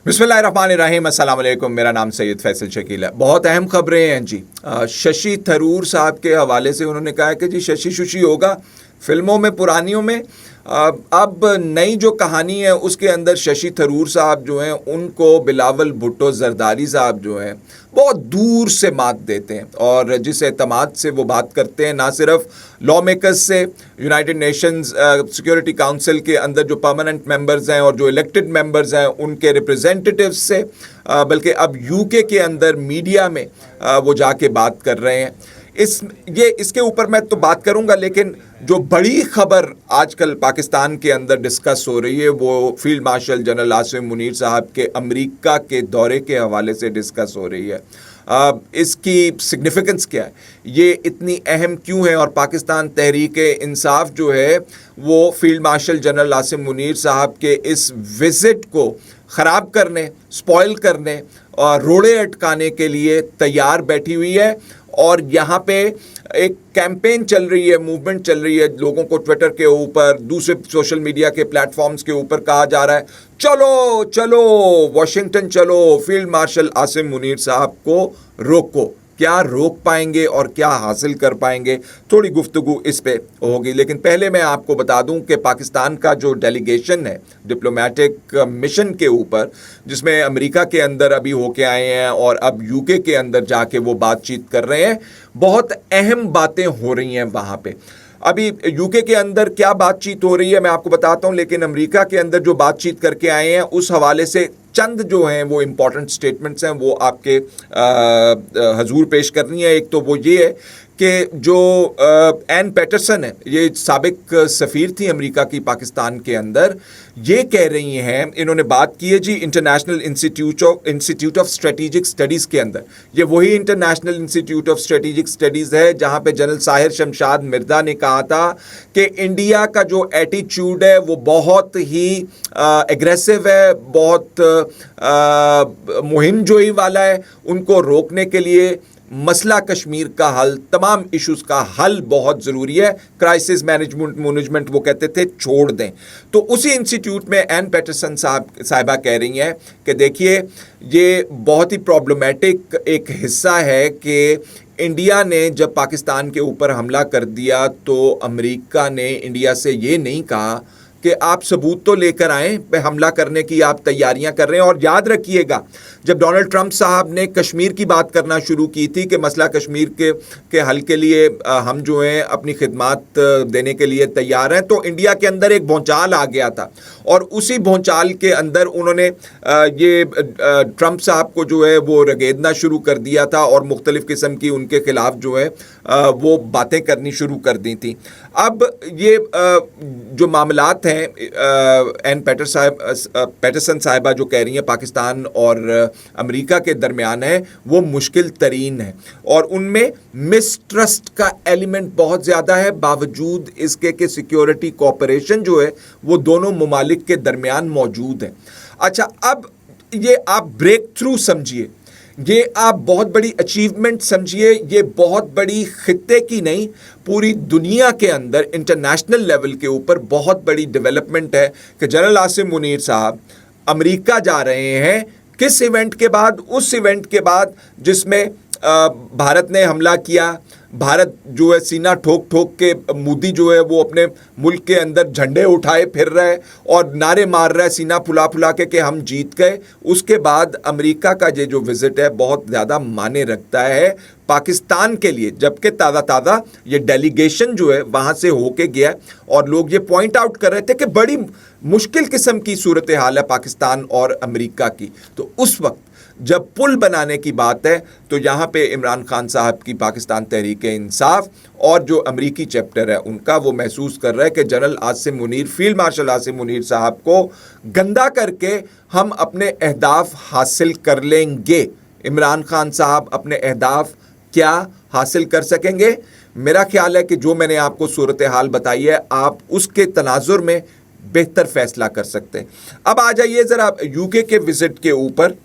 बिस्मिल्लाहिर्रहमानिर्रहीम, अस्सलाम वालेकुम। मेरा नाम सैयद फैसल शकील है। बहुत अहम खबरें हैं जी। शशि थरूर साहब के हवाले से उन्होंने कहा है कि जी शशि शुशि होगा फिल्मों में पुरानियों में। अब नई जो कहानी है उसके अंदर शशि थरूर साहब जो हैं उनको बिलावल भुट्टो जरदारी साहब जो हैं बहुत दूर से मात देते हैं, और जिस एतमाद से वो बात करते हैं ना सिर्फ लॉ मेकर्स से, यूनाइटेड नेशंस सिक्योरिटी काउंसिल के अंदर जो परमानेंट मेंबर्स हैं और जो इलेक्टेड मेंबर्स हैं उनके रिप्रेजेंटेटिव्स से, बल्कि अब यूके के अंदर मीडिया में वो जाके बात कर रहे हैं। इसके ऊपर मैं तो बात करूंगा, लेकिन जो बड़ी खबर आजकल पाकिस्तान के अंदर डिस्कस हो रही है वो field marshal general Asim Munir साहब के अमेरिका के दौरे के हवाले से डिस्कस हो रही है। इसकी सिग्निफिकेंस क्या है, ये इतनी अहम क्यों है, और पाकिस्तान तहरीक इंसाफ जो है वो field marshal general Asim Munir साहब के इस विज़िट को ख़राब करने, स्पॉइल करने और रोड़े अटकाने के लिए तैयार बैठी हुई है। और यहाँ पे एक कैंपेन चल रही है, मूवमेंट चल रही है, लोगों को ट्विटर के ऊपर, दूसरे सोशल मीडिया के प्लेटफॉर्म्स के ऊपर कहा जा रहा है चलो चलो वॉशिंगटन चलो, फील्ड मार्शल आसिम मुनीर साहब को रोको। क्या रोक पाएंगे और क्या हासिल कर पाएंगे, थोड़ी गुफ्तगू इस पे होगी। लेकिन पहले मैं आपको बता दूं कि पाकिस्तान का जो डेलीगेशन है डिप्लोमेटिक मिशन के ऊपर, जिसमें अमेरिका के अंदर अभी होके आए हैं और अब यूके के अंदर जाके वो बातचीत कर रहे हैं, बहुत अहम बातें हो रही हैं वहाँ पे। अभी यूके के अंदर क्या बातचीत हो रही है मैं आपको बताता हूं, लेकिन अमेरिका के अंदर जो बातचीत करके आए हैं उस हवाले से चंद जो हैं वो इम्पॉर्टेंट स्टेटमेंट्स हैं वो आपके हजूर पेश करनी है। एक तो वो ये है कि जो एन पैटरसन है, ये साबिक सफ़ीर थी अमेरिका की पाकिस्तान के अंदर, ये कह रही हैं, इन्होंने बात की है जी international institute of strategic studies के अंदर। ये वही international institute of strategic studies है जहाँ पे जनरल साहिर शमशाद मिर्ज़ा ने कहा था कि इंडिया का जो एटीट्यूड है वो बहुत ही एग्रेसिव है, बहुत मुहिम जोई वाला है। उनको रोकने के लिए मसला कश्मीर का हल, तमाम इश्यूज़ का हल बहुत ज़रूरी है, क्राइसिस मैनेजमेंट वो कहते थे छोड़ दें। तो उसी इंस्टीट्यूट में एन पैटरसन साहिबा कह रही हैं कि देखिए ये बहुत ही प्रॉब्लमेटिक एक हिस्सा है कि इंडिया ने जब पाकिस्तान के ऊपर हमला कर दिया तो अमेरिका ने इंडिया से ये नहीं कहा कि आप सबूत तो लेकर आएँ, पे हमला करने की आप तैयारियां कर रहे हैं। और याद रखिएगा जब डोनाल्ड ट्रंप साहब ने कश्मीर की बात करना शुरू की थी कि मसला कश्मीर के हल के लिए हम जो हैं अपनी खिदमात देने के लिए तैयार हैं, तो इंडिया के अंदर एक भौचाल आ गया था। और उसी भौचाल के अंदर उन्होंने ये ट्रंप साहब को जो है वो रगेदना शुरू कर दिया था और मुख्तलिफ़ किस्म की उनके खिलाफ जो है वो बातें करनी शुरू कर दी थी। अब ये जो मामलात हैं एन पैटरसन साहिबा जो कह रही हैं पाकिस्तान और अमेरिका के दरमियान है वो मुश्किल तरीन है, और उनमें मिसट्रस्ट का एलिमेंट बहुत ज़्यादा है, बावजूद इसके कि सिक्योरिटी कोऑपरेशन जो है वो दोनों ममालिक के दरमियान मौजूद है। अच्छा, अब ये आप ब्रेक थ्रू समझिए, ये आप बहुत बड़ी अचीवमेंट समझिए, ये बहुत बड़ी खित्ते की नहीं पूरी दुनिया के अंदर इंटरनेशनल लेवल के ऊपर बहुत बड़ी डेवलपमेंट है कि जनरल आसिम मुनीर साहब अमेरिका जा रहे हैं। किस इवेंट के बाद? उस इवेंट के बाद जिसमें भारत ने हमला किया। भारत जो है सीना ठोक ठोक के, मोदी जो है वो अपने मुल्क के अंदर झंडे उठाए फिर रहा है और नारे मार रहा है सीना फुला फुला के कि हम जीत गए। उसके बाद अमेरिका का ये जो विज़िट है बहुत ज़्यादा माने रखता है पाकिस्तान के लिए, जबकि ताज़ा ये डेलीगेशन जो है वहाँ से होके गया और लोग ये पॉइंट आउट कर रहे थे कि बड़ी मुश्किल किस्म की सूरत हाल है पाकिस्तान और अमेरिका की। तो उस वक्त जब पुल बनाने की बात है तो यहाँ पे इमरान खान साहब की पाकिस्तान तहरीक इंसाफ और जो अमरीकी चैप्टर है उनका वो महसूस कर रहा है कि general Asim Munir, field marshal Asim Munir साहब को गंदा करके हम अपने अहदाफ हासिल कर लेंगे। इमरान खान साहब अपने अहदाफ क्या हासिल कर सकेंगे? मेरा ख्याल है कि जो मैंने आपको सूरत हाल बताई है आप उसके तनाजुर में बेहतर फैसला कर सकते हैं। अब आ जाइए ज़रा यूके के विज़िट के ऊपर।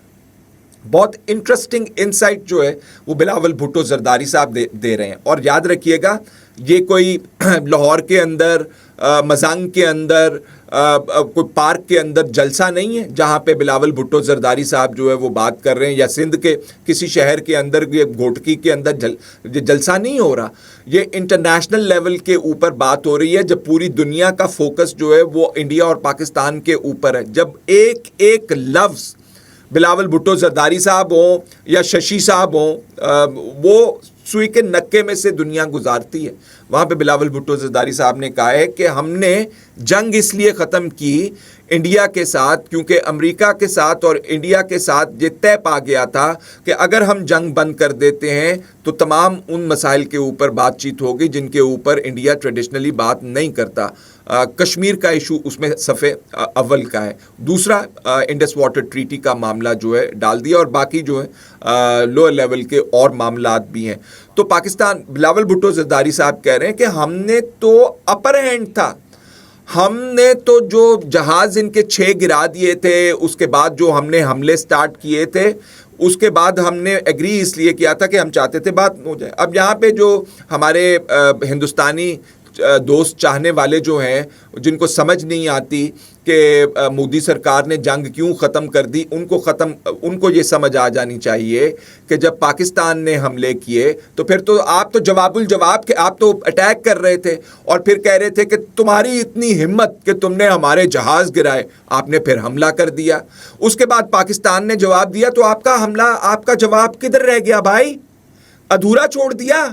बहुत इंटरेस्टिंग इंसाइट जो है वो बिलावल भुट्टो जरदारी साहब दे रहे हैं। और याद रखिएगा ये कोई लाहौर के अंदर, मजांग के अंदर कोई पार्क के अंदर जलसा नहीं है जहां पे बिलावल भुट्टो जरदारी साहब जो है वो बात कर रहे हैं, या सिंध के किसी शहर के अंदर ये घोटकी के अंदर जलसा नहीं हो रहा। ये इंटरनेशनल लेवल के ऊपर बात हो रही है, जब पूरी दुनिया का फोकस जो है वो इंडिया और पाकिस्तान के ऊपर है, जब एक एक लफ्ज़ बिलावल भुट्टो जरदारी साहब हों या शशि साहब हों, वो सुई के नक्के में से दुनिया गुजारती है। वहाँ पे बिलावल भुट्टो जरदारी साहब ने कहा है कि हमने जंग इसलिए ख़त्म की इंडिया के साथ क्योंकि अमेरिका के साथ और इंडिया के साथ ये तय पा गया था कि अगर हम जंग बंद कर देते हैं तो तमाम उन मसाइल के ऊपर बातचीत होगी जिनके ऊपर इंडिया ट्रेडिशनली बात नहीं करता। कश्मीर का इशू उसमें सफ़े अव्वल का है। दूसरा इंडस वाटर ट्रीटी का मामला जो है डाल दिया, और बाकी जो है लोअर लेवल के और मामलात भी हैं। तो पाकिस्तान, बिलावल भुट्टो जरदारी साहब कह रहे हैं कि हमने तो अपर हैंड था, हमने तो जो जहाज़ इनके 6 गिरा दिए थे, उसके बाद जो हमने हमले स्टार्ट किए थे, उसके बाद हमने एग्री इसलिए किया था कि हम चाहते थे बात हो जाए। अब यहाँ पे जो हमारे हिंदुस्तानी दोस्त चाहने वाले जो हैं, जिनको समझ नहीं आती कि मोदी सरकार ने जंग क्यों ख़त्म कर दी, उनको ये समझ आ जानी चाहिए कि जब पाकिस्तान ने हमले किए तो फिर तो आप तो जवाबुल जवाब के आप तो अटैक कर रहे थे और फिर कह रहे थे कि तुम्हारी इतनी हिम्मत कि तुमने हमारे जहाज़ गिराए, आपने फिर हमला कर दिया। उसके बाद पाकिस्तान ने जवाब दिया तो आपका हमला, आपका जवाब किधर रह गया भाई? अधूरा छोड़ दिया?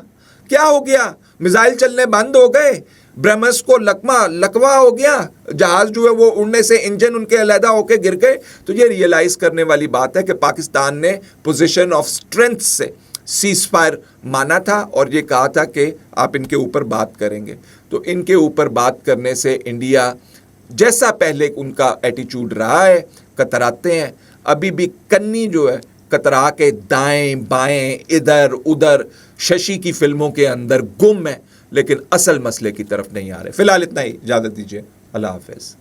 क्या हो गया? मिसाइल चलने बंद हो गए, ब्रह्मस को लकवा हो गया, जहाज जो है वो उड़ने से इंजन उनके अलहदा होके गिर गए। तो ये रियलाइज करने वाली बात है कि पाकिस्तान ने पोजीशन ऑफ स्ट्रेंथ से सीज फायर माना था और ये कहा था कि आप इनके ऊपर बात करेंगे। तो इनके ऊपर बात करने से इंडिया, जैसा पहले उनका एटीट्यूड रहा है, कतराते हैं। अभी भी कन्नी जो है कतरा के दाएं बाएं इधर उधर शशि की फिल्मों के अंदर गुम है, लेकिन असल मसले की तरफ नहीं आ रहे। फिलहाल इतना ही, इजाज़त दीजिए, अल्लाह हाफिज़।